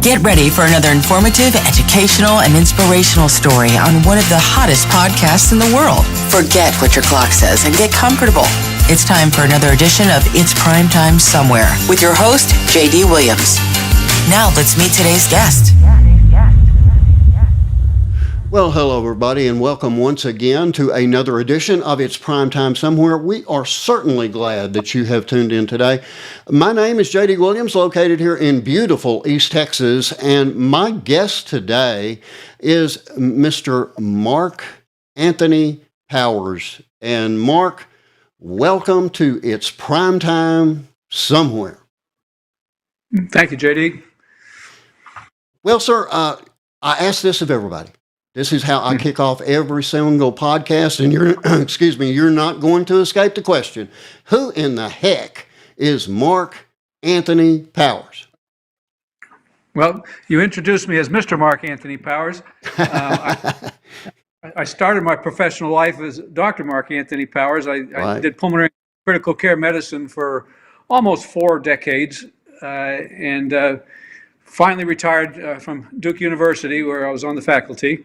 Get ready for another informative, educational, and inspirational story on one of the hottest podcasts in the world. Forget what your clock says and get comfortable. It's time for another edition of It's Primetime Somewhere with your host, J.D. Williams. Now let's meet today's guest. Well, hello, everybody, and welcome once again to another edition of It's Primetime Somewhere. We are certainly glad that you have tuned in today. My name is J.D. Williams, located here in beautiful East Texas, and my guest today is Mr. Mark Anthony Powers. And Mark, welcome to It's Primetime Somewhere. Thank you, J.D. Well, sir, I ask this of everybody. This is how I kick off every single podcast, and you're not going to escape the question. Who in the heck is Mark Anthony Powers? Well, you introduced me as Mr. Mark Anthony Powers. I started my professional life as Dr. Mark Anthony Powers. I did pulmonary critical care medicine for almost 4 decades, and finally retired from Duke University, where I was on the faculty.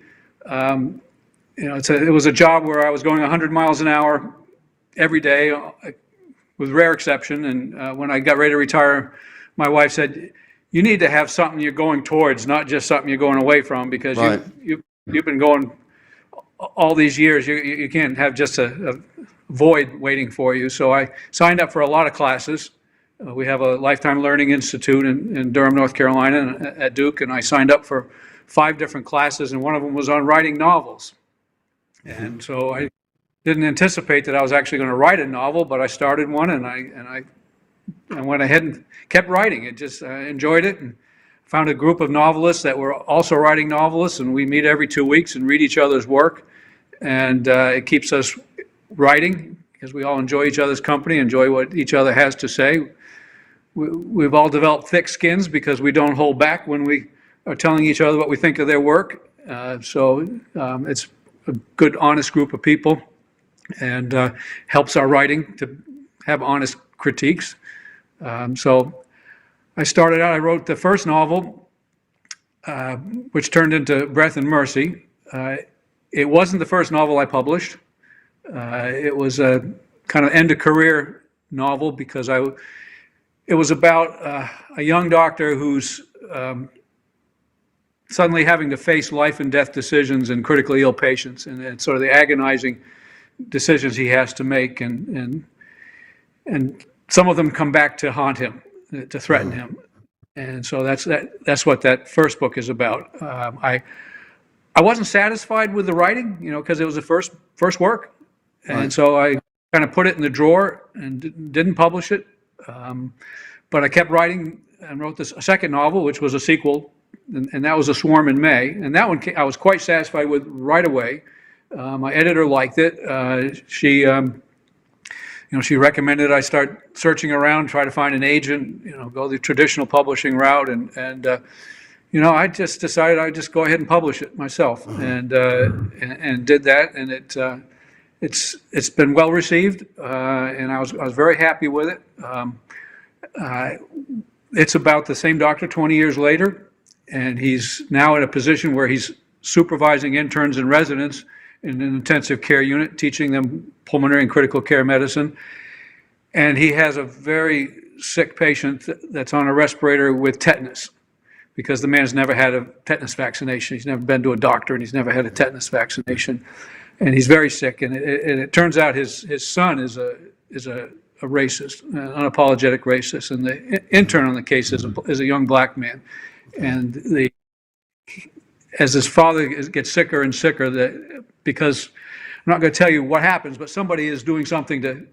It was a job where I was going 100 miles an hour every day, with rare exception. And when I got ready to retire, my wife said, "You need to have something you're going towards, not just something you're going away from, because you've been going all these years. You can't have just a void waiting for you." So I signed up for a lot of classes. We have a Lifetime Learning Institute in Durham, North Carolina at Duke, and I signed up for 5 different classes, and one of them was on writing novels. And so I didn't anticipate that I was actually going to write a novel, but I started one, and I went ahead and kept writing. It just enjoyed it, and found a group of novelists that were also writing novelists, and we meet every 2 weeks and read each other's work, and it keeps us writing because we all enjoy each other's company, enjoy what each other has to say. We've all developed thick skins because we don't hold back when we are telling each other what we think of their work. So it's a good, honest group of people, and helps our writing to have honest critiques. So I started out, I wrote the first novel, which turned into Breath and Mercy. It wasn't the first novel I published. It was a kind of end-of-career novel because it was about a young doctor who's suddenly having to face life and death decisions in critically ill patients, and sort of the agonizing decisions he has to make, and some of them come back to haunt him, to threaten him, and so that's what that first book is about. I wasn't satisfied with the writing, because it was the first work, and so I kind of put it in the drawer and didn't publish it, but I kept writing and wrote a second novel, which was a sequel. And that was A Swarm in May, and that one I was quite satisfied with right away. My editor liked it. She recommended I start searching around, try to find an agent, go the traditional publishing route, and I just decided I'd just go ahead and publish it myself, and did that, and it's been well received, and I was very happy with it. It's about the same doctor 20 years later. And he's now in a position where he's supervising interns and residents in an intensive care unit, teaching them pulmonary and critical care medicine. And he has a very sick patient that's on a respirator with tetanus, because the man's never had a tetanus vaccination. He's never been to a doctor, and he's never had a tetanus vaccination. And he's very sick. And it turns out his son is a racist, an unapologetic racist. And the intern on the case is a young black man. And as his father gets sicker and sicker, because I'm not going to tell you what happens, but somebody is doing something to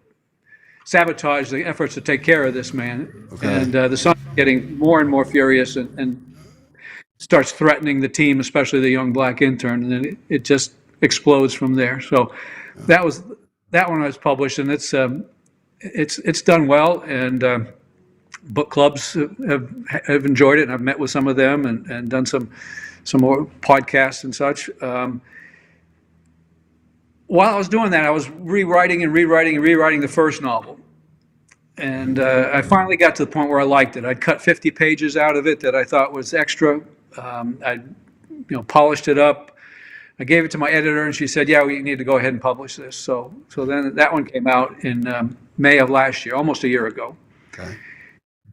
sabotage the efforts to take care of this man. Okay. And the son is getting more and more furious and starts threatening the team, especially the young black intern, and then it just explodes from there. So that one was published, and it's done well, and book clubs have enjoyed it, and I've met with some of them and done some more podcasts and such. While I was doing that, I was rewriting the first novel. And I finally got to the point where I liked it. I'd cut 50 pages out of it that I thought was extra. I, polished it up. I gave it to my editor, and she said, "Yeah, we need to go ahead and publish this." So then that one came out in May of last year, almost a year ago. Okay.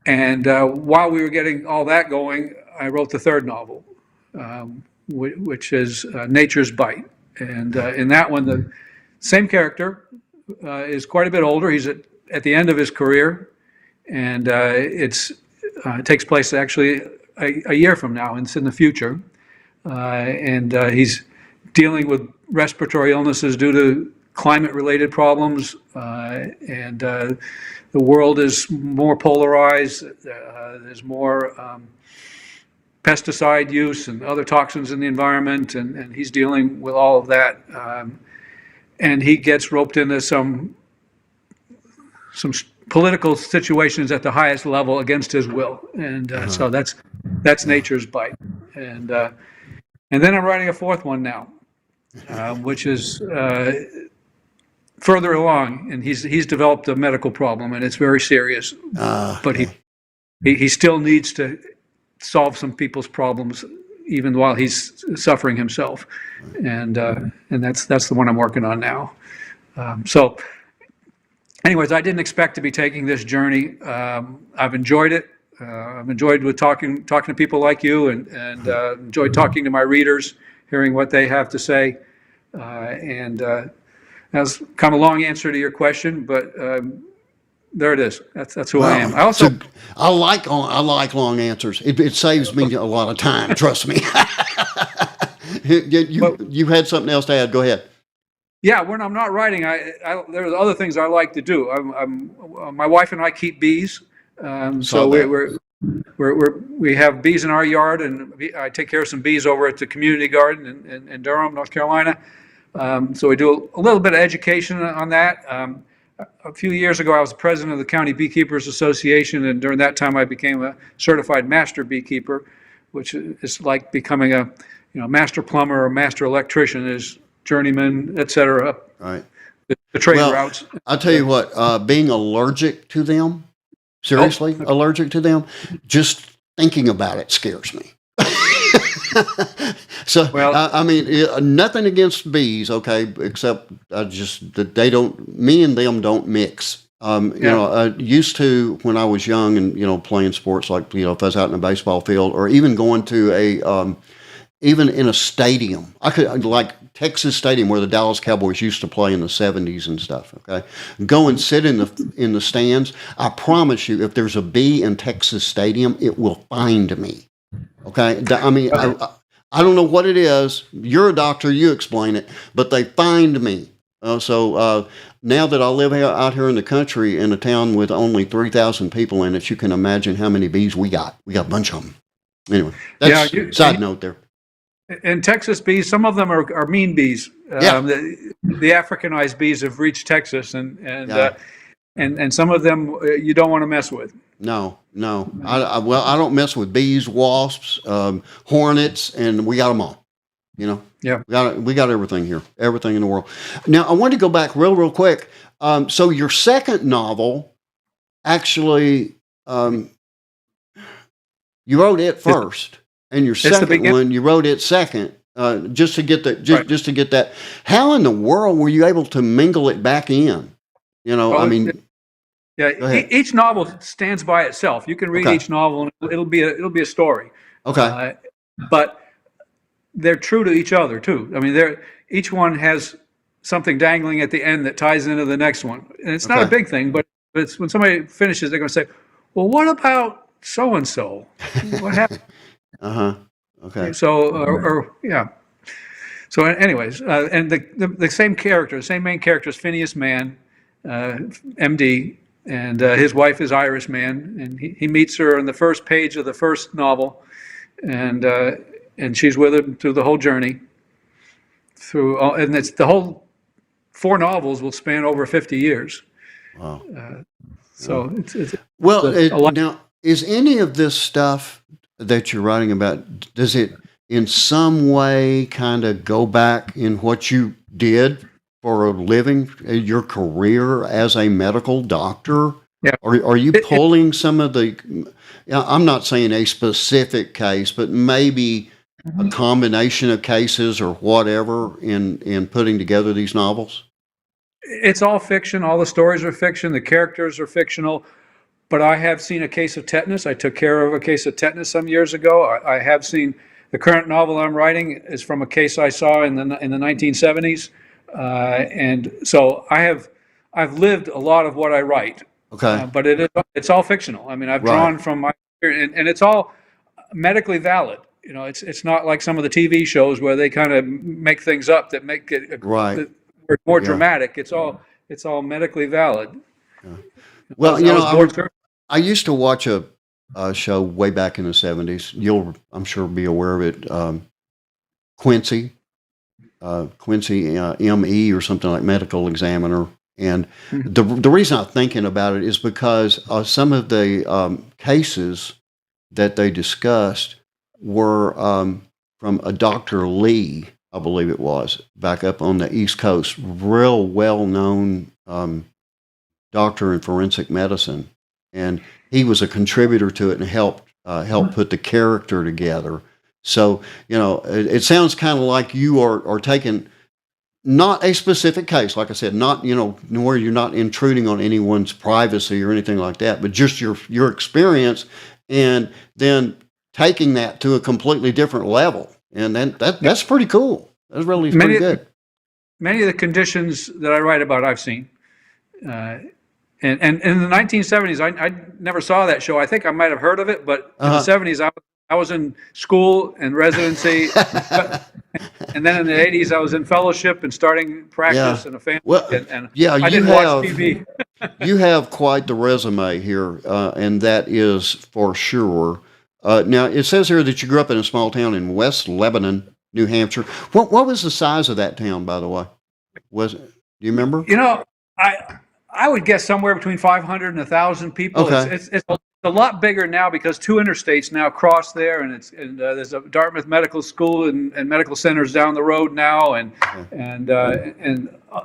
And while we were getting all that going, I wrote the third novel, which is Nature's Bite. And in that one, the same character is quite a bit older. He's at the end of his career, and it takes place actually a year from now, and it's in the future. And he's dealing with respiratory illnesses due to climate-related problems, and the world is more polarized. There's more pesticide use and other toxins in the environment, and he's dealing with all of that. And he gets roped into some political situations at the highest level against his will, and so that's Nature's Bite. And then I'm writing a fourth one now, which is further along, and he's developed a medical problem, and it's very serious. But he still needs to solve some people's problems, even while he's suffering himself. And that's the one I'm working on now. So, anyways, I didn't expect to be taking this journey. I've enjoyed it. I've enjoyed with talking to people like you, and enjoyed talking to my readers, hearing what they have to say. That's kind of a long answer to your question, but there it is. That's who I am. I also I like long answers. It saves me a lot of time. Trust me. You had something else to add. Go ahead. Yeah, when I'm not writing, there are other things I like to do. My wife and I keep bees, so we have bees in our yard, and I take care of some bees over at the community garden in Durham, North Carolina. So we do a little bit of education on that. A few years ago, I was the president of the County Beekeepers Association, and during that time, I became a certified master beekeeper, which is like becoming a master plumber or master electrician, is journeyman, etc. Right. The trade routes. I'll tell you what, being allergic to them, seriously allergic to them, just thinking about it scares me. So, well, I mean, nothing against bees, okay, except that me and them don't mix. I used to, when I was young and, playing sports, like, if I was out in a baseball field or even going to even in a stadium, I could, like Texas Stadium where the Dallas Cowboys used to play in the 70s and stuff, okay, go and sit in the stands. I promise you, if there's a bee in Texas Stadium, it will find me. Okay. I mean, I don't know what it is. You're a doctor. You explain it. But they find me. So now that I live out here in the country in a town with only 3,000 people in it, you can imagine how many bees we got. We got a bunch of them. Anyway, that's side note there. And Texas bees, some of them are mean bees. The Africanized bees have reached Texas, and some of them you don't want to mess with. No. I don't mess with bees, wasps, hornets, and we got them all. Yeah. We got everything here, everything in the world. Now, I want to go back real quick. So your second novel, actually, you wrote it first, and your second one, you wrote it second. Just to get that. How in the world were you able to mingle it back in? Yeah, each novel stands by itself. You can read each novel, and it'll be a story. Okay. But they're true to each other too. I mean, each one has something dangling at the end that ties into the next one, and it's not a big thing, but it's when somebody finishes, they're going to say, "Well, what about so and so? What happened?" Okay. So, So, anyways, and the same main character is Phineas Mann, MD. And his wife is Irish Man, and he meets her on the first page of the first novel, and she's with him through the whole journey. And it's the whole 4 novels will span over 50 years. Wow. It's now, is any of this stuff that you're writing about, does it in some way kind of go back in what you did for a living, your career as a medical doctor? Yeah. Are you pulling some of the? I'm not saying a specific case, but maybe a combination of cases or whatever in putting together these novels. It's all fiction. All the stories are fiction. The characters are fictional. But I have seen a case of tetanus. I took care of a case of tetanus some years ago. I have seen the current novel I'm writing is from a case I saw in the 1970s, and so I've lived a lot of what I write. Okay. But it's all fictional. I mean, I've Right. drawn from my and it's all medically valid. You know, it's not like some of the TV shows where they kind of make things up that make it Right. more Yeah. dramatic. It's all medically valid. Well, I was board I used to watch a show way back in the 70s. You'll, I'm sure, be aware of it. Quincy, ME or something like Medical Examiner. And the reason I'm thinking about it is because some of the cases that they discussed were from a Dr. Lee, I believe it was, back up on the East Coast, real well-known doctor in forensic medicine. And he was a contributor to it and helped put the character together. So, it sounds kind of like you are taking not a specific case, like I said, not, where you're not intruding on anyone's privacy or anything like that, but just your experience and then taking that to a completely different level. And then that's pretty cool. That's really pretty good. Many of the conditions that I write about, I've seen. And in the 1970s, I never saw that show. I think I might have heard of it, but in the 70s, I was in school and residency. And then in the 80s, I was in fellowship and starting practice and a family. Well, and I didn't watch TV. You have quite the resume here, and that is for sure. Now, it says here that you grew up in a small town in West Lebanon, New Hampshire. What was the size of that town, by the way? Do you remember? I would guess somewhere between 500 and 1,000 people. Okay. It's a lot bigger now because two interstates now cross there, and there's a Dartmouth Medical School and medical centers down the road now, and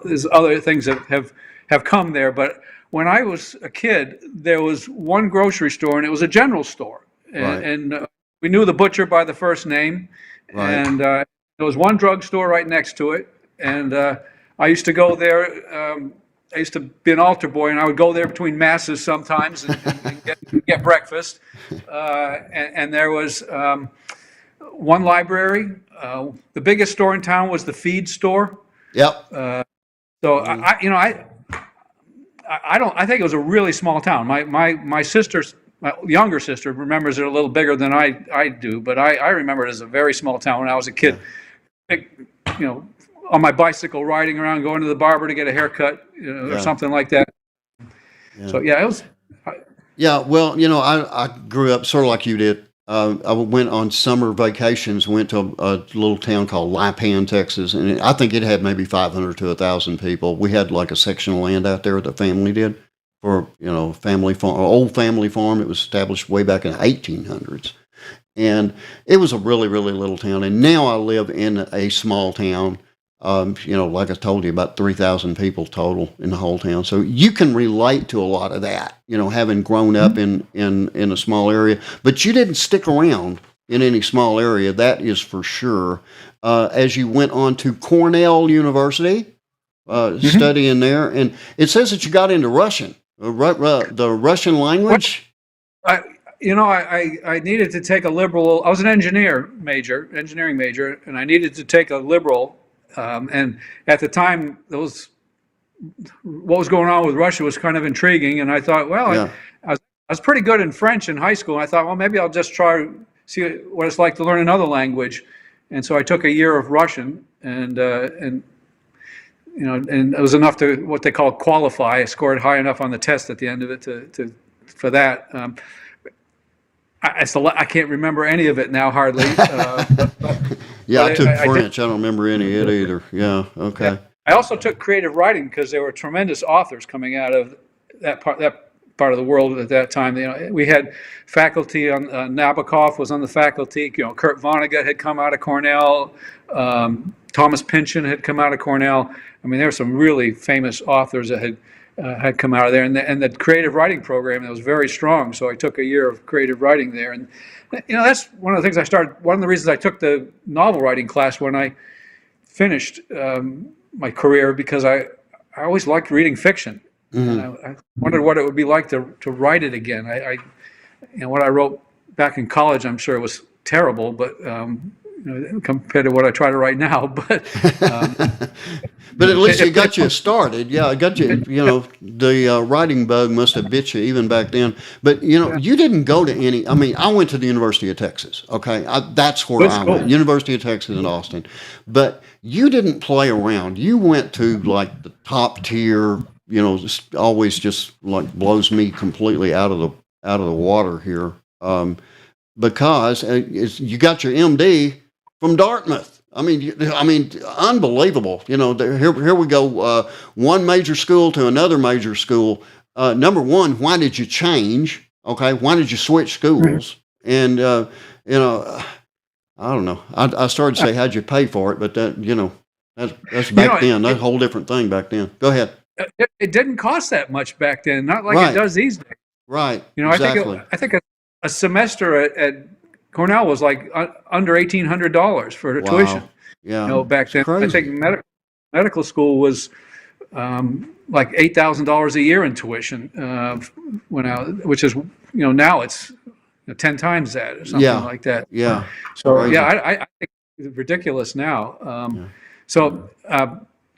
there's other things that have come there. But when I was a kid, there was one grocery store, and it was a general store, and we knew the butcher by the first name, and there was one drugstore right next to it, and I used to go there. I used to be an altar boy, and I would go there between masses sometimes and get breakfast. And there was one library. The biggest store in town was the feed store. Yep. So I think it was a really small town. My sister's, my younger sister remembers it a little bigger than I do, but I remember it as a very small town when I was a kid. On my bicycle, riding around, going to the barber to get a haircut, or something like that. Yeah. So it was. Well, I grew up sort of like you did. I went on summer vacations, went to a little town called Lipan, Texas, and I think it had maybe 500 to 1,000 people. We had like a section of land out there, the family did, for family farm, old family farm. It was established way back in the 1800s, and it was a really, really little town. And now I live in a small town. Like I told you, about 3,000 people total in the whole town. So you can relate to a lot of that, having grown up in a small area. But you didn't stick around in any small area, that is for sure. As you went on to Cornell University, studying there, and it says that you got into Russian, the Russian language. I needed to take a liberal. I was an engineering major, and I needed to take a liberal. And at the time, what was going on with Russia was kind of intriguing. And I thought, I was pretty good in French in high school. And I thought, well, maybe I'll just see what it's like to learn another language. And so I took a year of Russian, and it was enough to what they call qualify. I scored high enough on the test at the end of it for that. I can't remember any of it now, hardly. I took French. I don't remember any of it either. Yeah, okay. Yeah. I also took creative writing because there were tremendous authors coming out of that part of the world at that time. We had faculty on Nabokov was on the faculty. Kurt Vonnegut had come out of Cornell. Thomas Pynchon had come out of Cornell. I mean, there were some really famous authors that had come out of there, and the creative writing program that was very strong. So I took a year of creative writing there, and that's one of the things I started. One of the reasons I took the novel writing class when I finished my career, because I always liked reading fiction. And I wondered what it would be like to write it again. What I wrote back in college, I'm sure it was terrible, but compared to what I try to write now. But but at least it got you started. Yeah, it got you. The writing bug must have bit you even back then. But you didn't go to any. I mean, I went to the University of Texas. Okay, that's where I went. University of Texas in Austin. But you didn't play around. You went to like the top tier. Always just like blows me completely out of the water here, because you got your MD from Dartmouth. I mean, unbelievable. Here we go. One major school to another major school. Number one, why did you change? Okay, why did you switch schools? And I don't know. I started to say, how'd you pay for it? But that's back then. That's a whole different thing back then. Go ahead. It didn't cost that much back then, not like it does these days. Right. Exactly. I think a semester at Cornell was like under $1,800 for tuition. Yeah. Back then. Crazy. I think medical school was like $8,000 a year in tuition which is now it's 10 times that or something like that. Yeah. So I think it's ridiculous now. So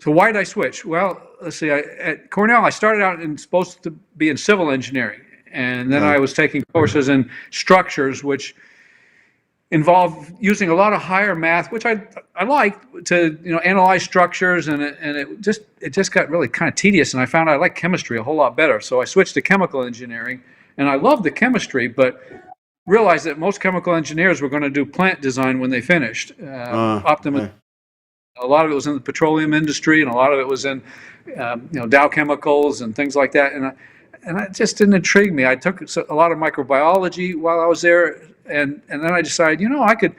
why did I switch? Well, let's see. At Cornell, I started out supposed to be in civil engineering, and then I was taking courses in structures, which involve using a lot of higher math, which I liked, to analyze structures, and it just got really kind of tedious, and I found I liked chemistry a whole lot better. So I switched to chemical engineering, and I loved the chemistry, but realized that most chemical engineers were going to do plant design when they finished. Okay. A lot of it was in the petroleum industry, and a lot of it was in, Dow Chemicals and things like that. And that just didn't intrigue me. I took a lot of microbiology while I was there, and then I decided, I could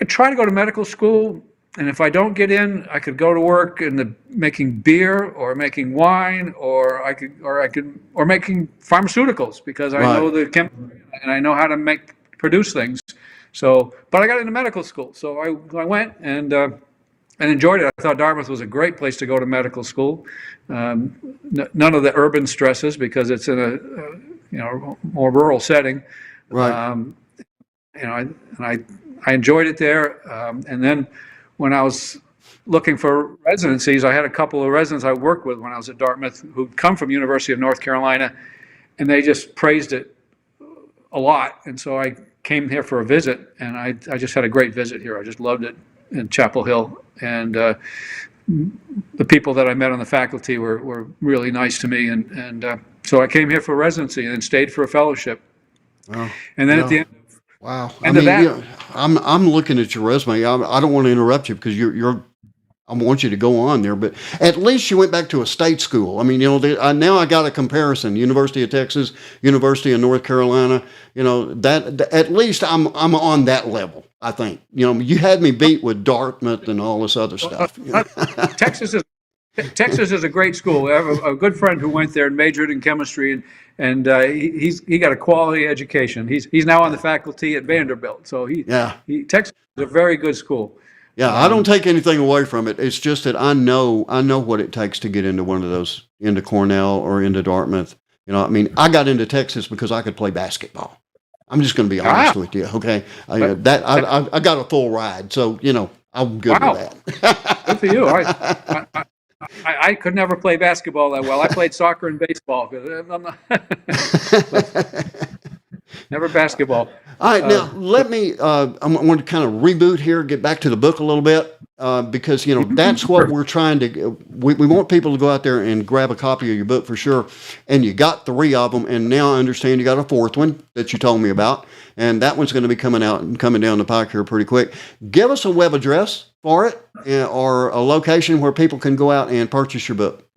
try to go to medical school, and if I don't get in, I could go to work in making beer or making wine, or making pharmaceuticals, because I know the chemistry and I know how to produce things. So, but I got into medical school, so I went and enjoyed it. I thought Dartmouth was a great place to go to medical school. None of the urban stresses, because it's in a more rural setting. Right. I enjoyed it there. And then when I was looking for residencies, I had a couple of residents I worked with when I was at Dartmouth who'd come from University of North Carolina, and they just praised it a lot. And so I came here for a visit, and I just had a great visit here. I just loved it in Chapel Hill, and the people that I met on the faculty were really nice to me, and so I came here for residency and then stayed for a fellowship. Wow. And then at the end, wow, that, I'm looking at your resume. I don't want to interrupt you, because I want you to go on there, but at least you went back to a state school. I mean, now I got a comparison: University of Texas, University of North Carolina. That at least I'm on that level. I think you had me beat with Dartmouth and all this other stuff. Texas is a great school. I have a good friend who went there and majored in chemistry, and he got a quality education. He's now on the faculty at Vanderbilt. So Texas is a very good school. Yeah, I don't take anything away from it. It's just that I know what it takes to get into one of those, into Cornell or into Dartmouth. I got into Texas because I could play basketball. I'm just going to be honest with you, okay? I got a full ride, so I'm good with that. Good for you. I could never play basketball that well. I played soccer and baseball. Never basketball. All right, now let me. I want to kind of reboot here, get back to the book a little bit, because that's what we're trying to. We want people to go out there and grab a copy of your book for sure. And you got 3 of them, and now I understand you got a 4th one that you told me about, and that one's going to be coming out and coming down the pike here pretty quick. Give us a web address for it, or a location where people can go out and purchase your book.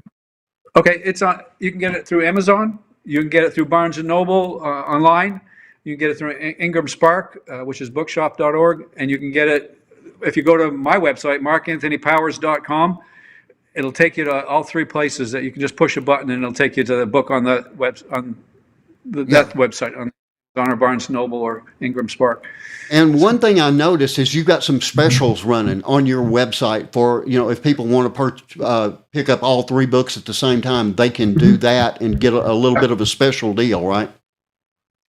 Okay, it's on. You can get it through Amazon. You can get it through Barnes and Noble online. You can get it through Ingram Spark, which is bookshop.org, and you can get it if you go to my website, markanthonypowers.com. it'll take you to all three places that you can just push a button and it'll take you to the book on the that website on Donner Barnes Noble or Ingram Spark. And one thing I noticed is you've got some specials running on your website for, if people want to pick up all three books at the same time, they can do that and get a little bit of a special deal, right?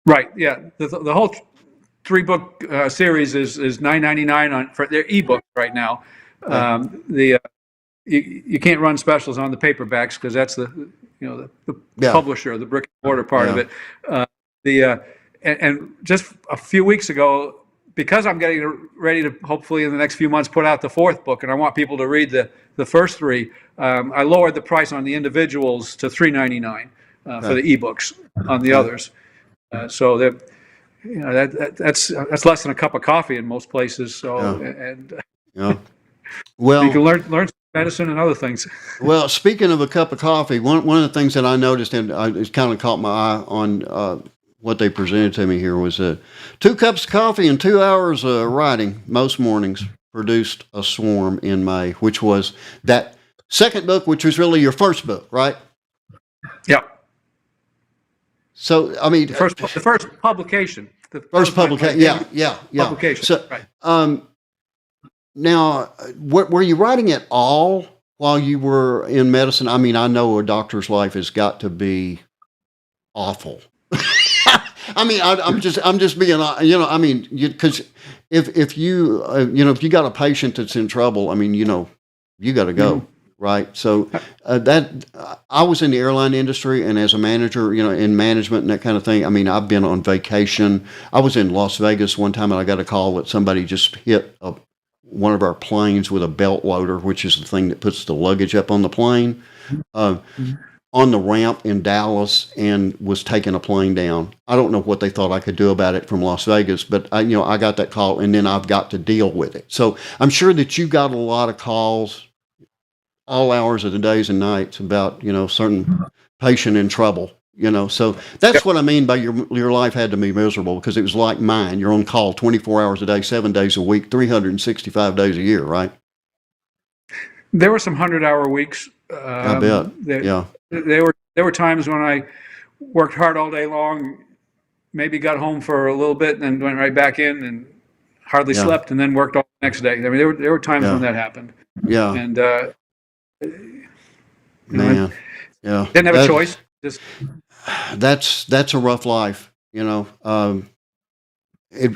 Right. Yeah. The whole 3-book series is $9.99 for their ebook right now. You can't run specials on the paperbacks because that's the publisher, the brick and mortar part of it. And just a few weeks ago, because I'm getting ready to hopefully in the next few months put out the 4th book, and I want people to read the first 3, I lowered the price on the individuals to $3.99 for the ebooks on the others. So that's less than a cup of coffee in most places. So well, you can learn medicine and other things. Well, speaking of a cup of coffee, one of the things that I noticed and it kind of caught my eye on what they presented to me here was 2 cups of coffee and 2 hours of writing most mornings produced a swarm in May, which was that second book, which was really your first book, right? Yeah. So, I mean, the first publication. The first publication. Yeah. Publication. So, right. Now, were you writing at all while you were in medicine? I mean, I know a doctor's life has got to be awful. I mean, I'm just being, I mean, because if you got a patient that's in trouble, I mean, you got to go, right? So I was in the airline industry, and as a manager, in management and that kind of thing. I mean, I've been on vacation. I was in Las Vegas one time, and I got a call that somebody just hit one of our planes with a belt loader, which is the thing that puts the luggage up on the plane. On the ramp in Dallas and was taking a plane down. I don't know what they thought I could do about it from Las Vegas, but I got that call and then I've got to deal with it. So I'm sure that you got a lot of calls all hours of the days and nights about, certain patient in trouble, so that's what I mean by your life had to be miserable because it was like mine. You're on call 24 hours a day, 7 days a week, 365 days a year, right? There were some 100-hour weeks. I bet. There were times when I worked hard all day long, maybe got home for a little bit and then went right back in and hardly slept and then worked all the next day. I mean, there were times when that happened. Yeah. And didn't have a choice. Just that's a rough life, it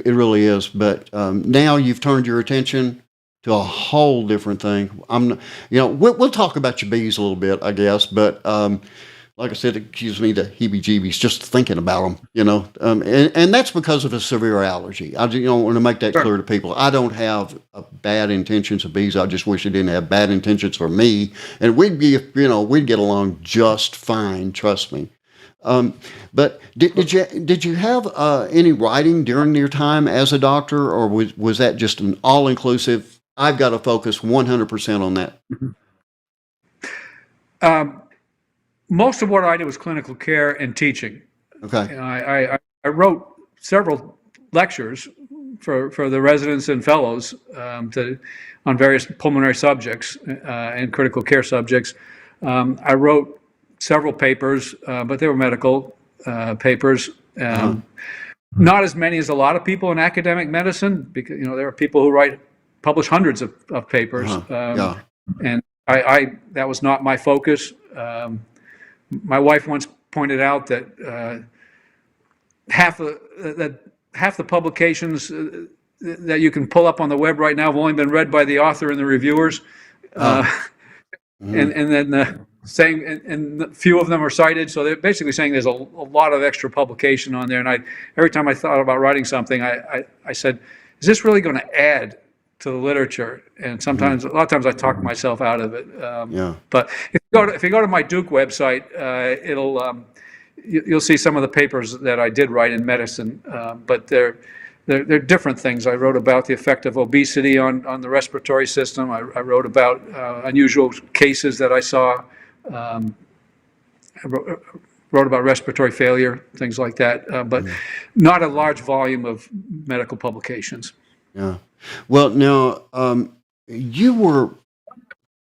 really is. But now you've turned your attention to a whole different thing. We'll talk about your bees a little bit, I guess, but like I said, it gives me the heebie-jeebies just thinking about them, and that's because of a severe allergy. I want to make that clear to people. I don't have bad intentions of bees. I just wish it didn't have bad intentions for me, and we'd get along just fine. Trust me. But did you have any writing during your time as a doctor, or was that just an all-inclusive? I've got to focus 100% on that. Most of what I did was clinical care and teaching. Okay. I wrote several lectures for the residents and fellows on various pulmonary subjects and critical care subjects. I wrote several papers, but they were medical papers. Not as many as a lot of people in academic medicine, because there are people who publish hundreds of papers, and I that was not my focus. My wife once pointed out that half the publications that you can pull up on the web right now have only been read by the author and the reviewers, and then saying, and few of them are cited. So they're basically saying there's a lot of extra publication on there. And every time I thought about writing something, I said, is this really going to add to the literature? And a lot of times I talk myself out of it. But if you go to my Duke website, you'll see some of the papers that I did write in medicine, but they're different things. I wrote about the effect of obesity on the respiratory system. I wrote about unusual cases that I saw. I wrote about respiratory failure, things like that, but not a large volume of medical publications. Yeah. Well, now, you were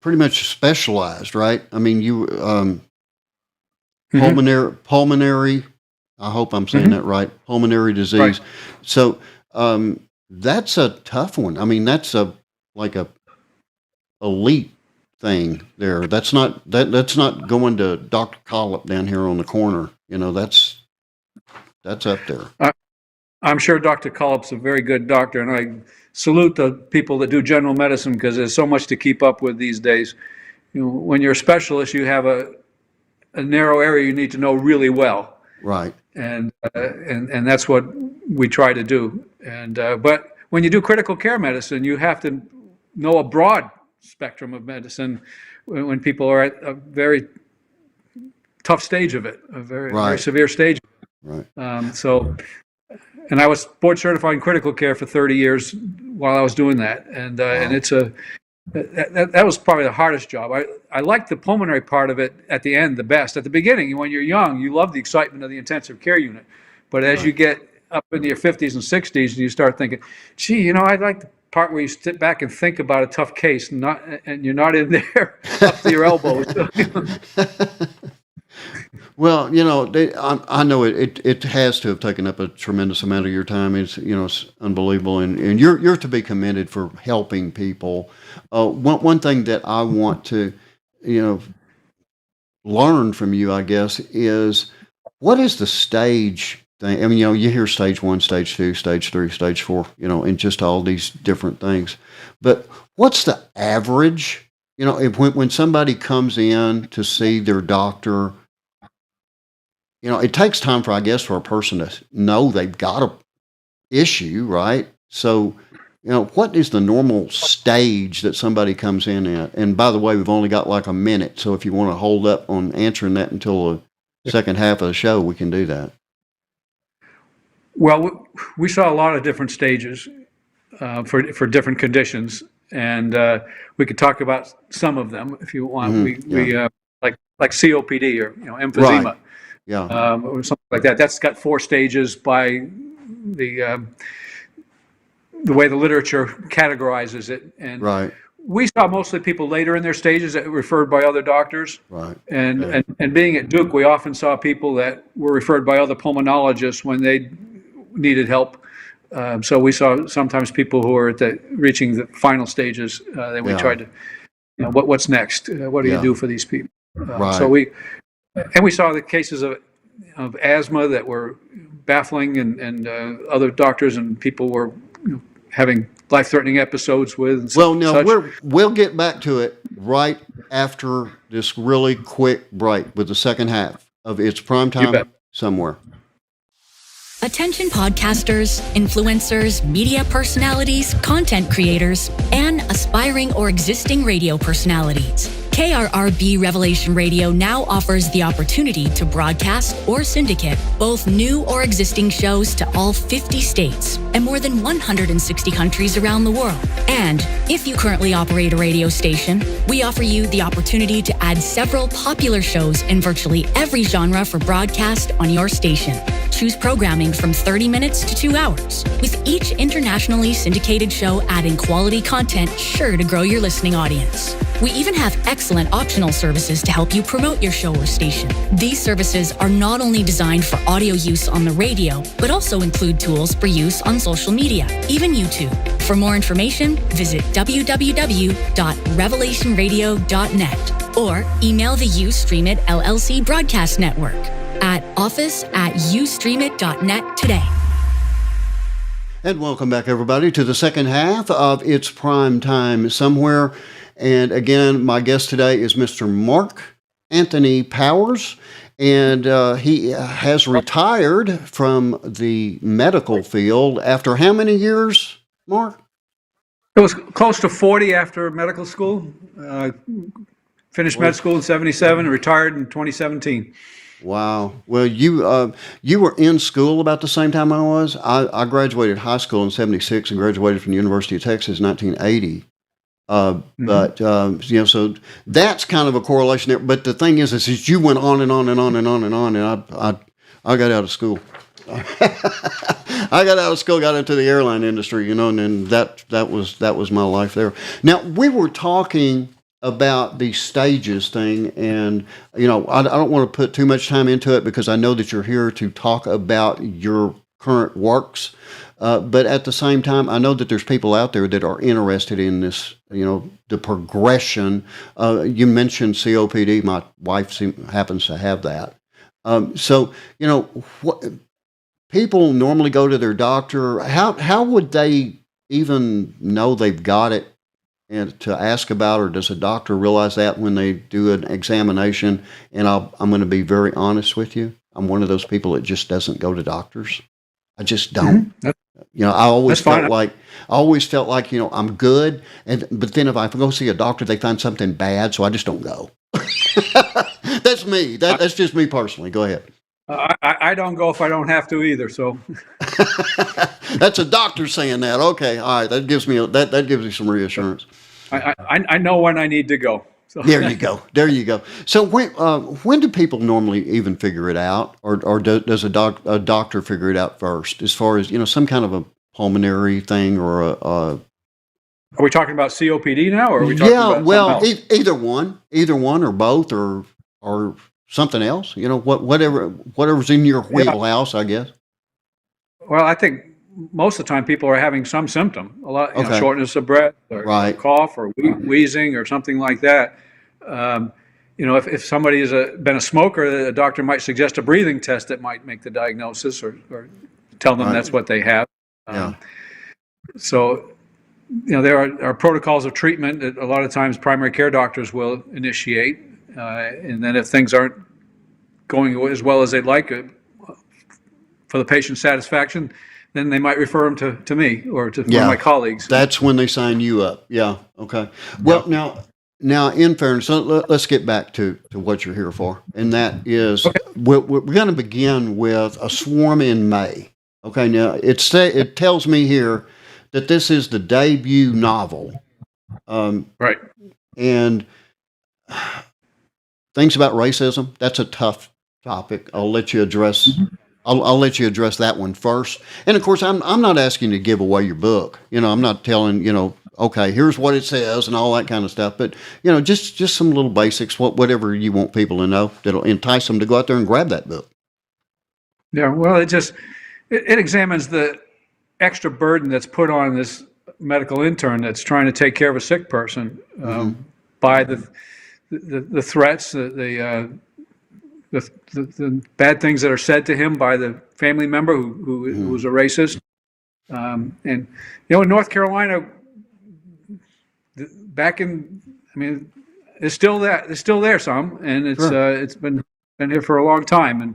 pretty much specialized, right? I mean, you Mm-hmm. pulmonary. I hope I'm saying that right. Pulmonary disease. Right. So that's a tough one. I mean, that's like a elite thing there. That's not going to Dr. Collop down here on the corner. That's up there. I'm sure Dr. Collop's a very good doctor, and I salute the people that do general medicine because there's so much to keep up with these days. When you're a specialist, you have a narrow area you need to know really well, Right. and that's what we try to do. But when you do critical care medicine, you have to know a broad spectrum of medicine when people are at a very tough stage of it, a very Right. severe stage. Right. And I was board certified in critical care for 30 years while I was doing that, and that was probably the hardest job. I liked the pulmonary part of it at the end the best. At the beginning, when you're young, you love the excitement of the intensive care unit, but as you get up into your 50s and 60s, you start thinking, gee, I like the part where you sit back and think about a tough case, and you're not in there up to your elbows. Well, I know it has to have taken up a tremendous amount of your time. It's unbelievable, and you're to be commended for helping people. One thing that I want to learn from you, I guess, is what is the stage thing? I mean, you hear stage 1, stage 2, stage 3, stage 4, and just all these different things. But what's the average? When somebody comes in to see their doctor, it takes time for a person to know they've got a issue, right? So, what is the normal stage that somebody comes in at? And by the way, we've only got like a minute, so if you want to hold up on answering that until the second half of the show, we can do that. Well, we saw a lot of different stages for different conditions, and we could talk about some of them if you want. We like COPD or emphysema. Right. Yeah. Or something like that. That's got 4 stages by the way the literature categorizes it. And Right. we saw mostly people later in their stages that were referred by other doctors. Right. And being at Duke, we often saw people that were referred by other pulmonologists when they needed help. So we saw sometimes people who were reaching the final stages. Then we tried to, what's next? What do you do for these people? Right. So we saw the cases of asthma that were baffling, and other doctors and people were having life-threatening episodes with. Well, no, we'll get back to it right after this really quick break with the second half of It's Prime Time Somewhere. Attention podcasters, influencers, media personalities, content creators, and aspiring or existing radio personalities. KRRB Revelation Radio now offers the opportunity to broadcast or syndicate both new or existing shows to all 50 states and more than 160 countries around the world. And if you currently operate a radio station, we offer you the opportunity to add several popular shows in virtually every genre for broadcast on your station. Choose programming from 30 minutes to 2 hours, with each internationally syndicated show adding quality content sure to grow your listening audience. We even have excellent optional services to help you promote your show or station. These services are not only designed for audio use on the radio, but also include tools for use on social media, even YouTube. For more information, visit www.revelationradio.net or email the Ustreamit LLC Broadcast Network at office@ustreamit.net today. And welcome back, everybody, to the second half of It's Prime Time Somewhere. And again, my guest today is Mr. Mark Anthony Powers, and he has retired from the medical field after how many years, Mark? It was close to 40 after medical school. Finished med school in 77 and retired in 2017. Wow. Well, you were in school about the same time I was. I graduated high school in 76 and graduated from the University of Texas in 1980. But so that's kind of a correlation there. But the thing is you went on and on and on and on and on, and I got out of school. I got out of school, got into the airline industry, and then that was my life there. Now we were talking about the stages thing, and I don't want to put too much time into it because I know that you're here to talk about your current works, but at the same time, I know that there's people out there that are interested in this, the progression. You mentioned COPD. My wife happens to have that. So, what people normally go to their doctor. How would they even know they've got it and to ask about, or does a doctor realize that when they do an examination? And I'm going to be very honest with you. I'm one of those people that just doesn't go to doctors. I just don't. I always felt like I'm good, but then if I go see a doctor, they find something bad, so I just don't go. That's me. That's just me personally. Go ahead. I don't go if I don't have to either. So that's a doctor saying that. Okay, all right. That gives me that gives me some reassurance. I know when I need to go. So. There you go. There you go. So when do people normally even figure it out, or does a doctor figure it out first? As far as some kind of a pulmonary thing, or Are we talking about COPD now, or are we talking about well, either one, or both, or something else. Whatever's in your wheelhouse, I guess. Well, I think most of the time people are having some symptom, a lot, shortness of breath, or cough, or wheezing, or something like that. If somebody has been a smoker, the doctor might suggest a breathing test that might make the diagnosis, or tell them that's what they have. So, there are protocols of treatment that a lot of times primary care doctors will initiate, and then if things aren't going as well as they'd like for the patient's satisfaction, then they might refer them to me or to one of my colleagues. That's when they sign you up. Yeah. Okay. Well, now, in fairness, let's get back to what you're here for, and that is we're going to begin with A Swarm in May. Okay. Now, it tells me here that this is the debut novel. Right. And things about racism, that's a tough topic. I'll let you address. I'll let you address that one first. And of course, I'm not asking you to give away your book. I'm not telling okay, here's what it says and all that kind of stuff. But just some little basics, whatever you want people to know that'll entice them to go out there and grab that book. Yeah. Well, it examines the extra burden that's put on this medical intern that's trying to take care of a sick person by the threats, the bad things that are said to him by the family member who was a racist. And in North Carolina, it's still there some, and it's been here for a long time. And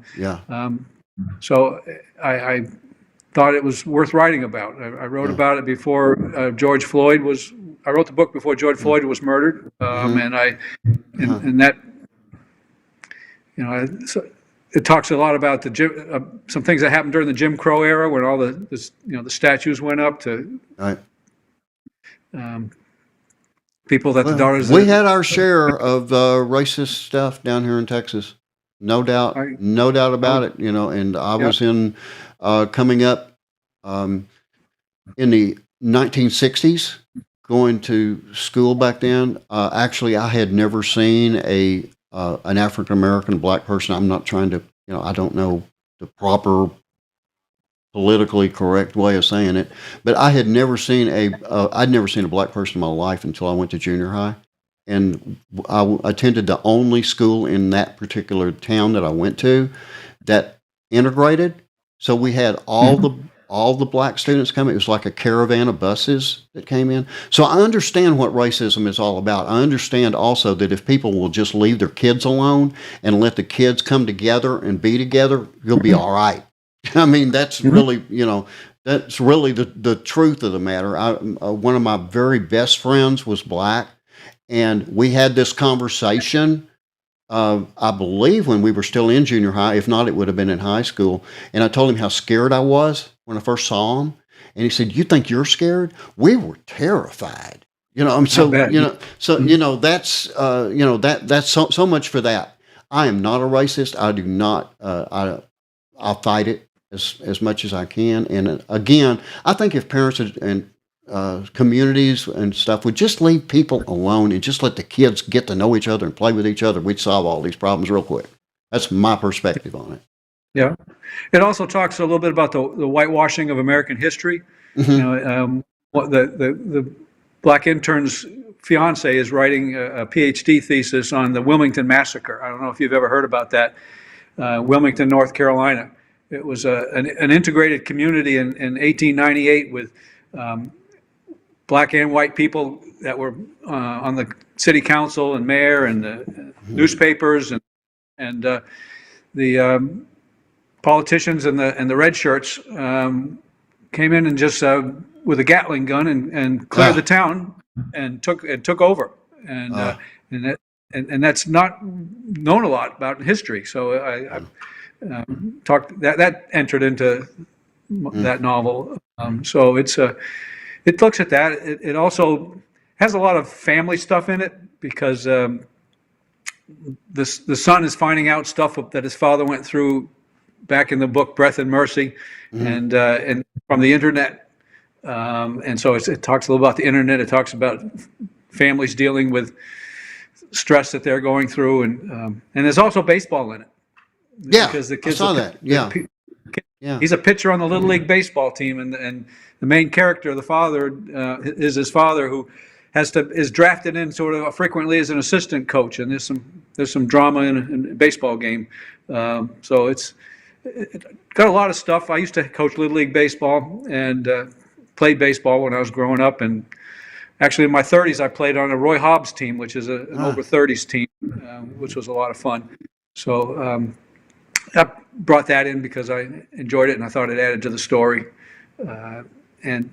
so I thought it was worth writing about. I wrote about it before I wrote the book before George Floyd was murdered, and that. It talks a lot about some things that happened during the Jim Crow era when all the statues went up to people that the daughters. We had our share of racist stuff down here in Texas, no doubt about it. And I was coming up in the 1960s, going to school back then. Actually, I had never seen an African American black person. I'm not trying to, I don't know the proper politically correct way of saying it, but I had never seen I'd never seen a black person in my life until I went to junior high, and I attended the only school in that particular town that I went to that integrated. So we had all the black students coming. It was like a caravan of buses that came in. So I understand what racism is all about. I understand also that if people will just leave their kids alone and let the kids come together and be together, you'll be all right. I mean, that's really, that's really the truth of the matter. One of my very best friends was black, and we had this conversation, I believe when we were still in junior high. If not, it would have been in high school. And I told him how scared I was when I first saw him. And he said, "You think you're scared? We were terrified." That's so much for that. I am not a racist. I do not. I'll fight it as much as I can. And again, I think if parents and communities and stuff would just leave people alone and just let the kids get to know each other and play with each other, we'd solve all these problems real quick. That's my perspective on it. Yeah. It also talks a little bit about the whitewashing of American history. What the black intern's fiance is writing a PhD thesis on the Wilmington Massacre. I don't know if you've ever heard about that. Wilmington, North Carolina. It was an integrated community in 1898 with black and white people that were on the city council and mayor and the newspapers and the politicians and the red shirts came in and just with a Gatling gun and cleared the town and took over and that's not known a lot about in history. So I talked that entered into that novel. So it looks at that. It also has a lot of family stuff in it because the son is finding out stuff that his father went through back in the book Breath and Mercy, and from the internet. And so it talks a little about the internet. It talks about families dealing with stress that they're going through, and there's also baseball in it. Yeah, because the kids I saw that. Yeah. He's a pitcher on the Little League baseball team, and the main character, the father, is his father, who is drafted in sort of frequently as an assistant coach, and there's some drama in a baseball game. So it got a lot of stuff. I used to coach Little League baseball and played baseball when I was growing up, and actually in my 30s I played on a Roy Hobbs team, which is an over 30s team, which was a lot of fun. So I brought that in because I enjoyed it and I thought it added to the story. And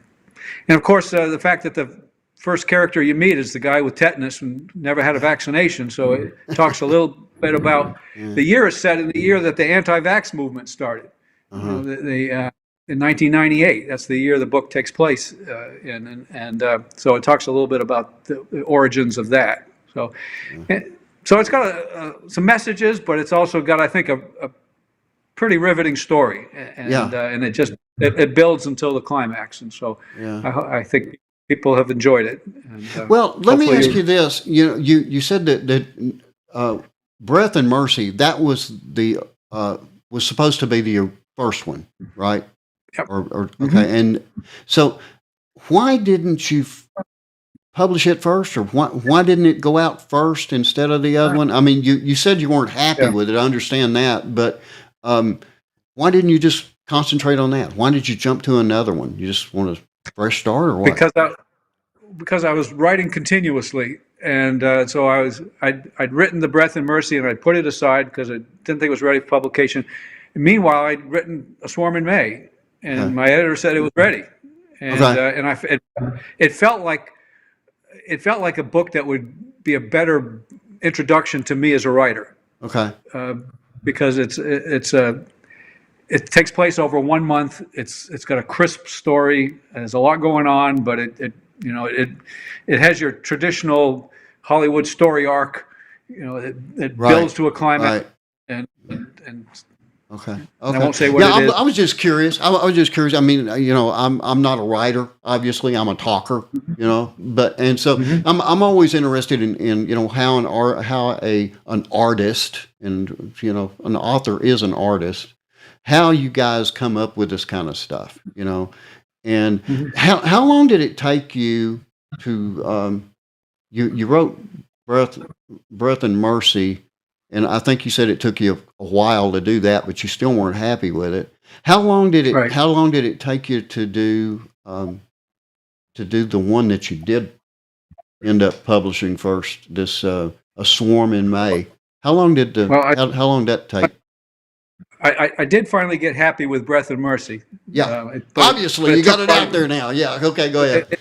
of course, the fact that the first character you meet is the guy with tetanus and never had a vaccination. So it talks a little bit about the year is set in the year that the anti-vax movement started. In 1998, that's the year the book takes place in, and so it talks a little bit about the origins of that. So it's got some messages, but it's also got, I think, a pretty riveting story, and it builds until the climax, and so I think people have enjoyed it. And, well, let me ask you this: you said that Breath and Mercy, that was was supposed to be the first one, right? Yep. Okay, and so why didn't you publish it first, or why didn't it go out first instead of the other one? I mean, you said you weren't happy with it. I understand that, but why didn't you just concentrate on that? Why did you jump to another one? You just want a fresh start, or what? Because I was writing continuously, and so I'd written The Breath and Mercy, and I'd put it aside because I didn't think it was ready for publication. And meanwhile, I'd written A Swarm in May, and my editor said it was ready, and it felt like a book that would be a better introduction to me as a writer. Okay. Because it takes place over 1 month. It's got a crisp story. There's a lot going on, but it has your traditional Hollywood story arc. It builds to a climax, and Okay. I won't say what it is. I was just curious. I was just curious. I mean, I'm not a writer. Obviously, I'm a talker. And so I'm always interested in how an artist, and an author is an artist, how you guys come up with this kind of stuff. And how long did it take you to you wrote Breath and Mercy? And I think you said it took you a while to do that, but you still weren't happy with it. How long did it? How long did it take you to do the one that you did end up publishing first? This A Swarm in May. How long did how long did that take? I did finally get happy with Breath and Mercy. Yeah, obviously you got it out there now. Yeah, okay, go ahead.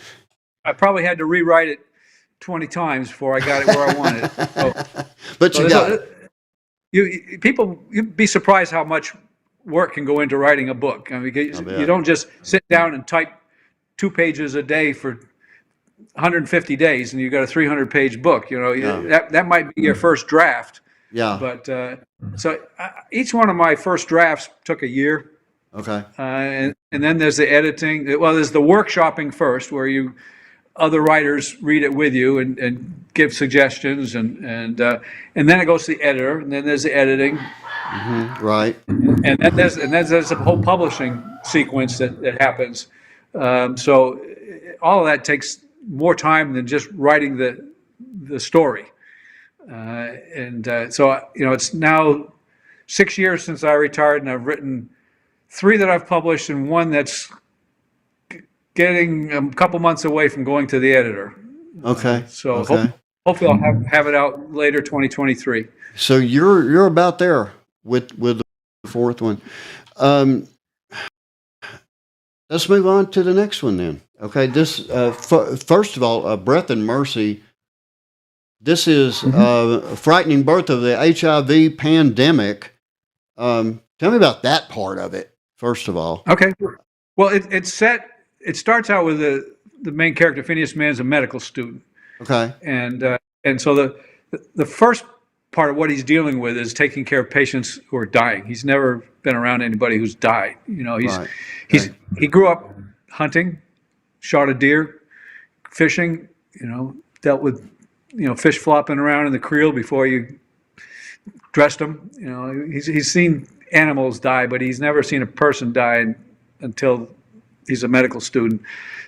I probably had to rewrite it 20 times before I got it where I wanted it. But you got it. You'd be surprised how much work can go into writing a book. I mean, you don't just sit down and type 2 pages a day for 150 days and you got a 300-page book. That might be your first draft. Yeah. But so each one of my first drafts took a year. Okay. And then there's the editing. Well, there's the workshopping first, where other writers read it with you and give suggestions, and then it goes to the editor, and then there's the editing, Right. and then there's a whole publishing sequence that happens. So all of that takes more time than just writing the story. So it's now 6 years since I retired, and I've written 3 that I've published, and 1 that's getting a couple months away from going to the editor. Okay. So Okay. hopefully I'll have it out later 2023. So you're about there with the 4th one. Let's move on to the next one then. Okay. This first of all, Breath and Mercy. This is frightening birth of the HIV pandemic. Tell me about that part of it, first of all. Okay. Well, it starts out with the main character, Phineas Mann, is a medical student. Okay. And so the first part of what he's dealing with is taking care of patients who are dying. He's never been around anybody who's died. He grew up hunting, shot a deer, fishing, dealt with fish flopping around in the creel before you dressed them. He's seen animals die, but he's never seen a person die until he's a medical student.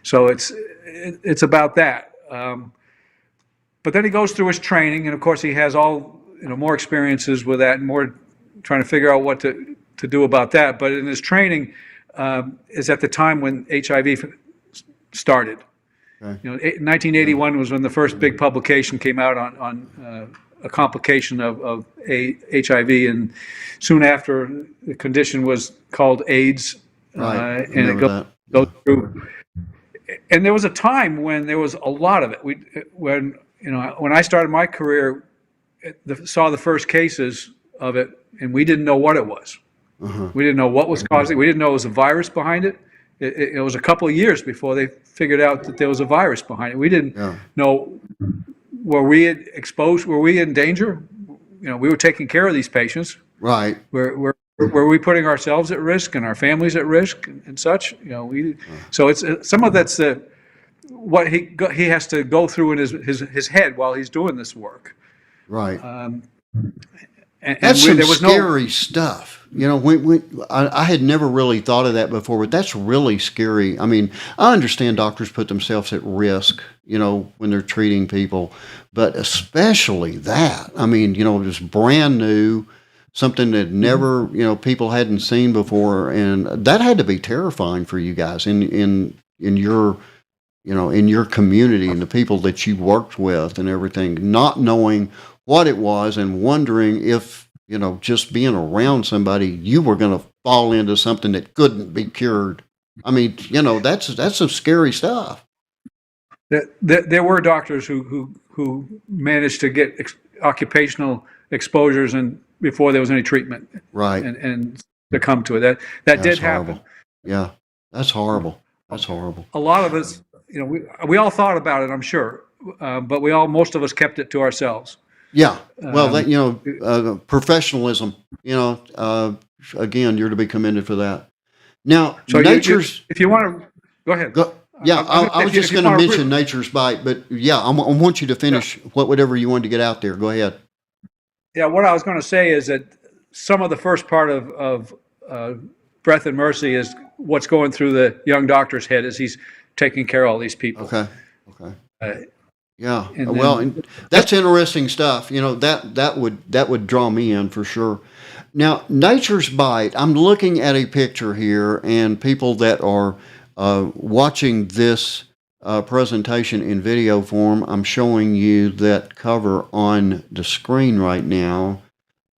So it's about that. But then he goes through his training, and of course he has all more experiences with that, and more trying to figure out what to do about that. But in his training is at the time when HIV started. Okay. 1981 was when the first big publication came out on a complication of HIV, and soon after the condition was called AIDS. Right. And it goes through. And there was a time when there was a lot of it. When I started my career, saw the first cases of it, and we didn't know what it was. We didn't know what was causing it. We didn't know it was a virus behind it. It was a couple of years before they figured out that there was a virus behind it. We didn't know, were we exposed? Were we in danger? We were taking care of these patients. Right. Were we putting ourselves at risk and our families at risk and such? So it's some of that's what he has to go through in his head while he's doing this work. Right. And that's some scary stuff. I had never really thought of that before, but that's really scary. I mean, I understand doctors put themselves at risk, when they're treating people, but especially that. I mean, it's brand new, something that never, people hadn't seen before, and that had to be terrifying for you guys in your, in your community and the people that you worked with and everything, not knowing what it was and wondering if, just being around somebody, you were going to fall into something that couldn't be cured. I mean, that's some scary stuff. There were doctors who managed to get occupational exposures and before there was any treatment. Right. And succumb to it. That did happen. Yeah. That's horrible. That's horrible. A lot of us, we all thought about it, I'm sure, but most of us kept it to ourselves. Yeah. Well, professionalism, again, you're to be commended for that. Now, so nature's... if you want to, go ahead. I was just going to mention Nature's Bite, but yeah, I want you to finish whatever you wanted to get out there. Go ahead. Yeah, what I was going to say is that some of the first part of Breath and Mercy is what's going through the young doctor's head as he's taking care of all these people. Okay. Yeah. And that's interesting stuff. That would draw me in for sure. Now, Nature's Bite, I'm looking at a picture here, and people that are watching this presentation in video form, I'm showing you that cover on the screen right now.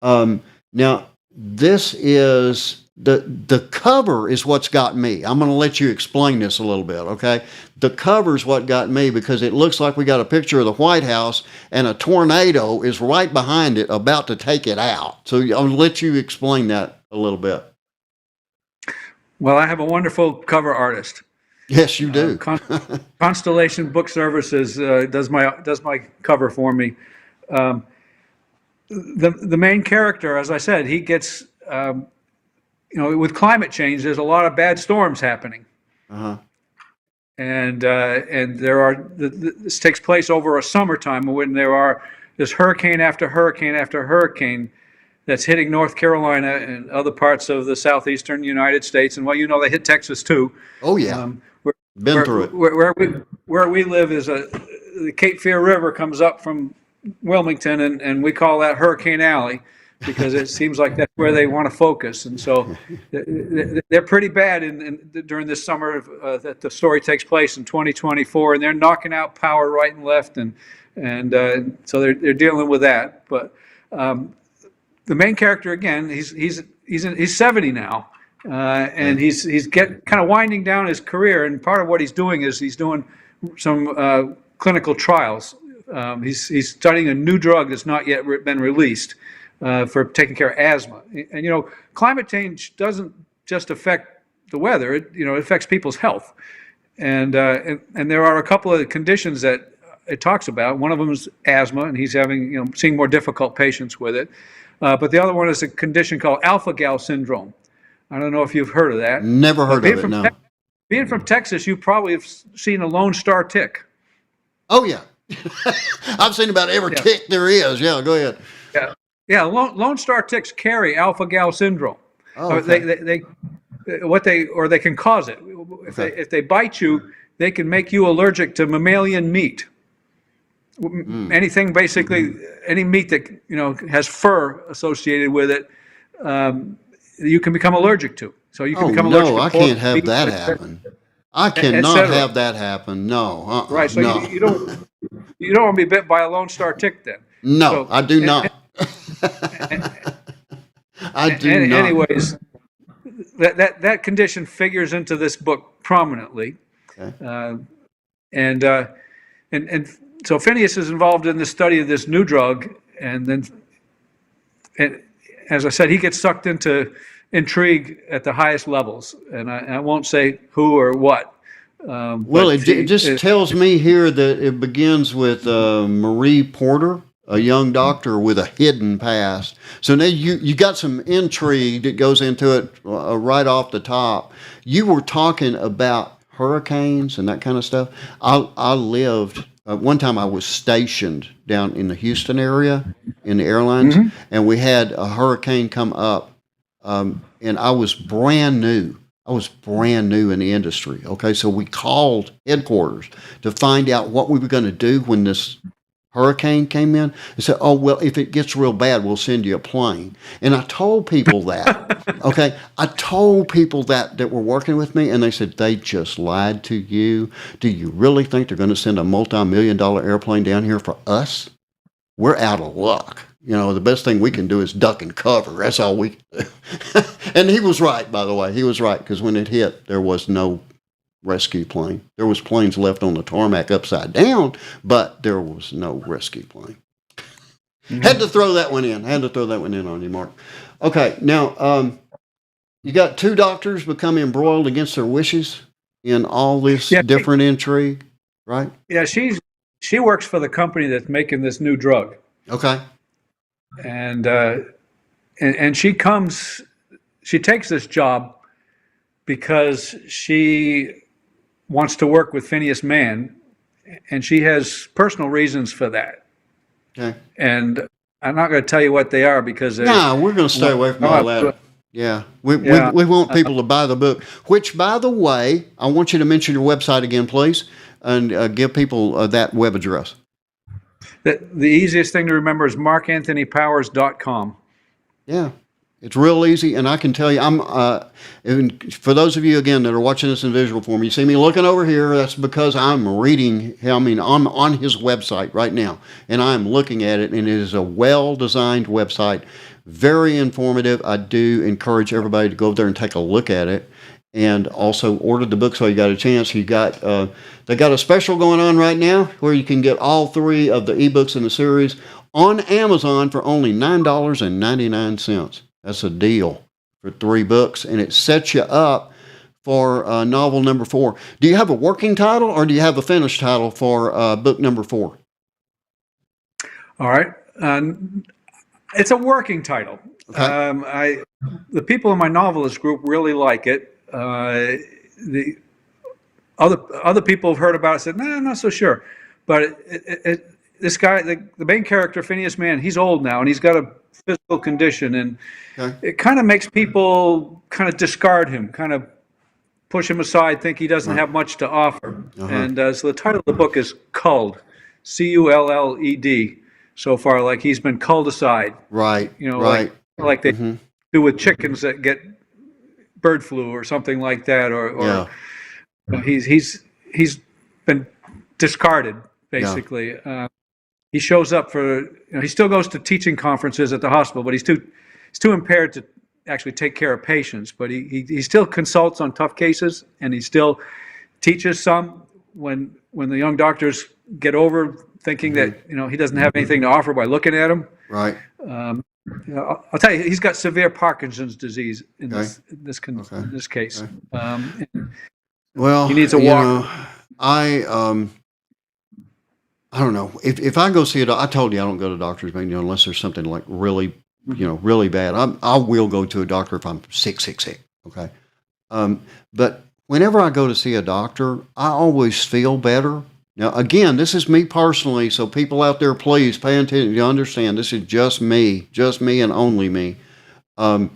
Now, this is the cover is what's got me. I'm going to let you explain this a little bit, okay? The cover's what got me because it looks like we got a picture of the White House and a tornado is right behind it about to take it out. So I'll let you explain that a little bit. Well, I have a wonderful cover artist. Yes, you do. Constellation Book Services does my cover for me. The main character, as I said, he gets with climate change, there's a lot of bad storms happening. Uh-huh. And this takes place over a summertime when there's hurricane after hurricane after hurricane that's hitting North Carolina and other parts of the southeastern United States. And they hit Texas too. Oh yeah. Been through it. Where we live is the Cape Fear River comes up from Wilmington, and we call that Hurricane Alley because it seems like that's where they want to focus. And so they're pretty bad during this summer that the story takes place in 2024, and they're knocking out power right and left, and so they're dealing with that. But the main character, again, he's 70 now, and he's kind of winding down his career, and part of what he's doing is he's doing some clinical trials. He's studying a new drug that's not yet been released for taking care of asthma. And climate change doesn't just affect the weather; it affects people's health. And there are a couple of conditions that it talks about. One of them is asthma, and he's having seeing more difficult patients with it. But the other one is a condition called alpha-gal syndrome. I don't know if you've heard of that. Never heard of it. No. Being from Texas, you probably have seen a Lone Star tick. Oh yeah, I've seen about every tick there is. Yeah, go ahead. Yeah. Lone Star ticks carry alpha-gal syndrome. Oh, okay. They can cause it. If they bite you, they can make you allergic to mammalian meat. Anything, basically, any meat that has fur associated with it, you can become allergic to. So you can become allergic to I can't have that happen. I cannot have that happen. No. Right. So no. you don't want to be bit by a Lone Star tick then. No, I do not. I do not. Anyways, that condition figures into this book prominently, Okay. and so Phineas is involved in the study of this new drug, and as I said, he gets sucked into intrigue at the highest levels, and I won't say who or what. Well, it just tells me here that it begins with Marie Porter, a young doctor with a hidden past. So now you got some intrigue that goes into it right off the top. You were talking about hurricanes and that kind of stuff. I lived, one time I was stationed down in the Houston area in the airlines, and we had a hurricane come up, and I was brand new. I was brand new in the industry. Okay, so we called headquarters to find out what we were going to do when this hurricane came in. They said, "Oh, well, if it gets real bad, we'll send you a plane." And I told people that. Okay, I told people that were working with me, and they said, "They just lied to you. Do you really think they're going to send a multi-million-dollar airplane down here for us? We're out of luck. The best thing we can do is duck and cover. That's all we can do." And he was right, by the way. He was right, because when it hit, there was no rescue plane. There was planes left on the tarmac upside down, but there was no rescue plane. Had to throw that one in. On you, Mark. Okay, now, you got two doctors become embroiled against their wishes in all this different intrigue, right? Yeah, she works for the company that's making this new drug. Okay. And she takes this job because she wants to work with Phineas Mann, and she has personal reasons for that. Okay. And I'm not going to tell you what they are because no, we're going to stay away from all that. Yeah. We want people to buy the book, which, by the way, I want you to mention your website again, please, and give people that web address. The easiest thing to remember is markanthonypowers.com. Yeah, it's real easy, and I can tell you, for those of you, again, that are watching this in visual form, you see me looking over here, that's because I'm reading, I'm on his website right now, and I'm looking at it, and it is a well-designed website, very informative. I do encourage everybody to go over there and take a look at it. And also order the book so you got a chance. They got a special going on right now where you can get all three of the ebooks in the series on Amazon for only $9.99. That's a deal for 3 books, and it sets you up for novel number 4. Do you have a working title, or do you have a finished title for book number 4? All right. It's a working title. The people in my novelist group really like it. The other people have heard about it and said, "No, I'm not so sure." But this guy, the main character, Phineas Mann, he's old now and he's got a physical condition, and it kind of makes people kind of discard him, kind of push him aside, think he doesn't have much to offer. And so the title of the book is Culled, Culled. So far, like he's been culled aside. Right. Like they do with chickens that get bird flu or something like that, or he's been discarded basically. He shows up for, he still goes to teaching conferences at the hospital, but he's too impaired to actually take care of patients. But he still consults on tough cases, and he still teaches some when the young doctors get over thinking that he doesn't have anything to offer by looking at him. Right. I'll tell you, he's got severe Parkinson's disease in this case. Well, he needs a walk. I don't know. If I go see a doctor, I told you I don't go to doctors, unless there's something like really, really bad. I will go to a doctor if I'm sick. Okay. But whenever I go to see a doctor, I always feel better. Now, again, this is me personally, so people out there, please pay attention. You understand, this is just me and only me. I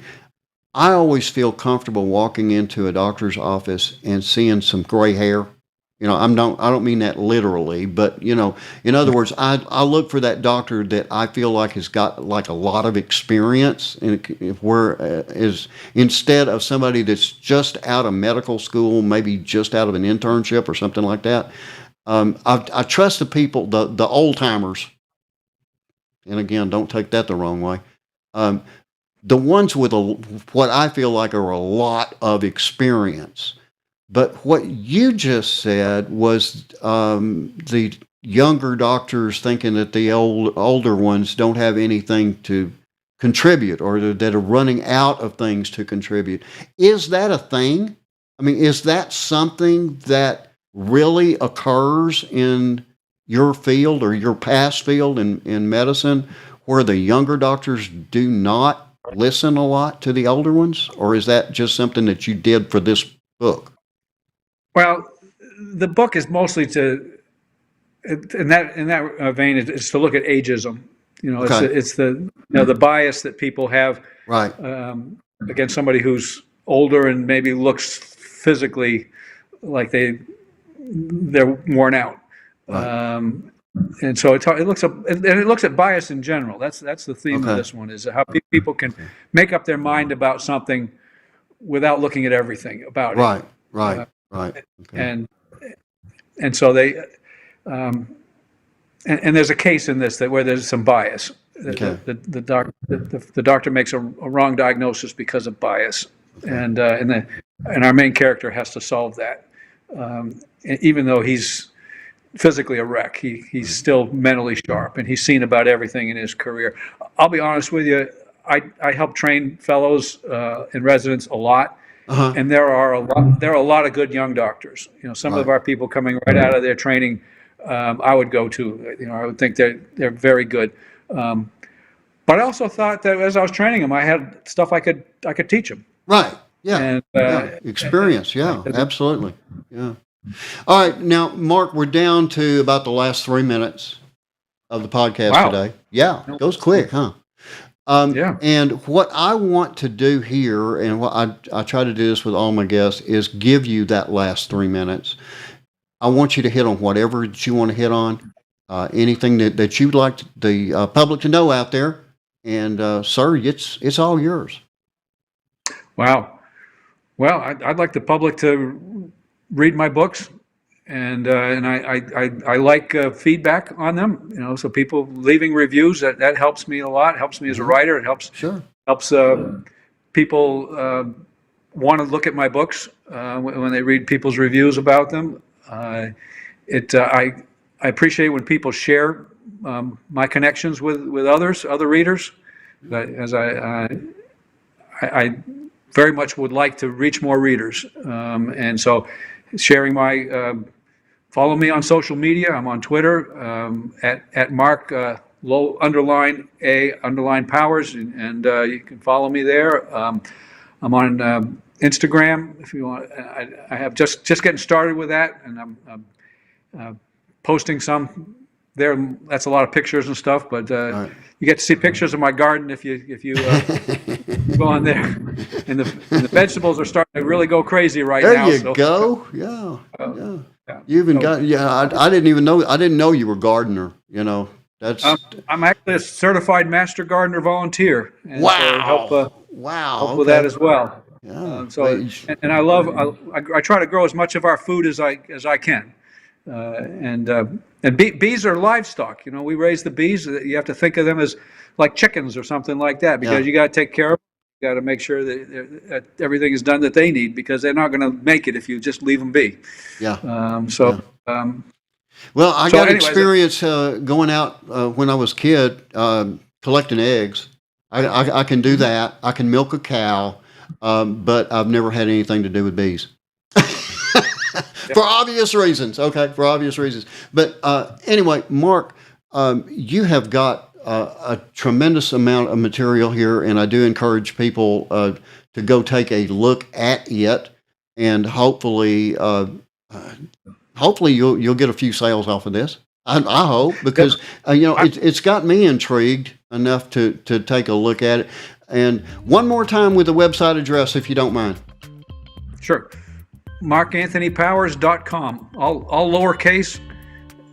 always feel comfortable walking into a doctor's office and seeing some gray hair. I don't mean that literally, but in other words, I look for that doctor that I feel like has got like a lot of experience, is instead of somebody that's just out of medical school, maybe just out of an internship or something like that. I trust the people, the old timers, and again, don't take that the wrong way. The ones with what I feel like are a lot of experience. But what you just said was the younger doctors thinking that the older ones don't have anything to contribute, or that are running out of things to contribute. Is that a thing? I mean, is that something that really occurs in your field or your past field in medicine, where the younger doctors do not listen a lot to the older ones? Or is that just something that you did for this book? Well, the book is mostly in that vein, it's to look at ageism. It's the bias that people have against somebody who's older and maybe looks physically like they're worn out. Right. And so it looks at bias in general. That's the theme of this one, is how people can make up their mind about something without looking at everything about it. Right. And so they and there's a case in this where there's some bias. The doctor makes a wrong diagnosis because of bias, and our main character has to solve that. Even though he's physically a wreck, he's still mentally sharp, and he's seen about everything in his career. I'll be honest with you, I help train fellows and residents a lot. And there are a lot of good young doctors. Some of our people coming right out of their training, I would go to. I would think they're very good. But I also thought that as I was training them, I had stuff I could teach them. Right. Yeah. And, experience. Yeah. Absolutely. Yeah. All right. Now, Mark, we're down to about the last 3 minutes of the podcast today. Yeah. Goes quick, huh? And what I want to do here, and what I try to do this with all my guests, is give you that last 3 minutes. I want you to hit on whatever that you want to hit on, anything that you'd like the public to know out there. And, sir, it's all yours. Wow. Well, I'd like the public to read my books. And I like feedback on them, so people leaving reviews, that helps me a lot. Helps me as a writer. It helps people want to look at my books when they read people's reviews about them. I appreciate when people share my connections with other readers, as I very much would like to reach more readers, and so sharing my. Follow me on social media. I'm on Twitter at Mark low underline A underline Powers, and you can follow me there. I'm on Instagram if you want. I have just getting started with that, and I'm posting some there. That's a lot of pictures and stuff, but right. You get to see pictures of my garden if you go on there. And the vegetables are starting to really go crazy right there now. There you so. go. Yeah. You even got. Yeah, I didn't even know. I didn't know you were a gardener. You know. That's. I'm actually a certified master gardener volunteer. And wow. So help with that as well. Yeah. And I try to grow as much of our food as I can. And bees are livestock. You know, we raise the bees. You have to think of them as like chickens or something like that, because you got to take care of them. You got to make sure that everything is done that they need, because they're not going to make it if you just leave them be. Yeah. Well, I got experience going out when I was a kid collecting eggs. I can do that. I can milk a cow, but I've never had anything to do with bees. For obvious reasons. Okay, for obvious reasons. But anyway, Mark, you have got a tremendous amount of material here, and I do encourage people to go take a look at it, and hopefully you'll get a few sales off of this. I hope, because it's got me intrigued enough to take a look at it. And one more time with the website address, if you don't mind. Sure. markanthonypowers.com, all lowercase,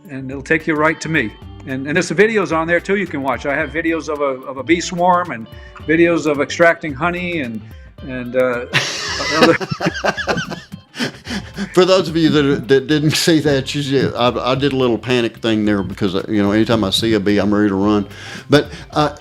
and it'll take you right to me. And there's some videos on there too you can watch. I have videos of a bee swarm, and videos of extracting honey, and other. For those of you that didn't see that, I did a little panic thing there, because anytime I see a bee, I'm ready to run. But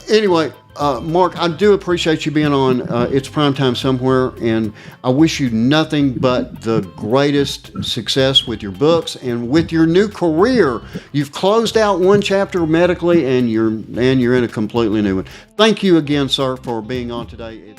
anyway, Mark, I do appreciate you being on It's Primetime Somewhere, and I wish you nothing but the greatest success with your books and with your new career. You've closed out one chapter medically, and you're in a completely new one. Thank you again, sir, for being on today.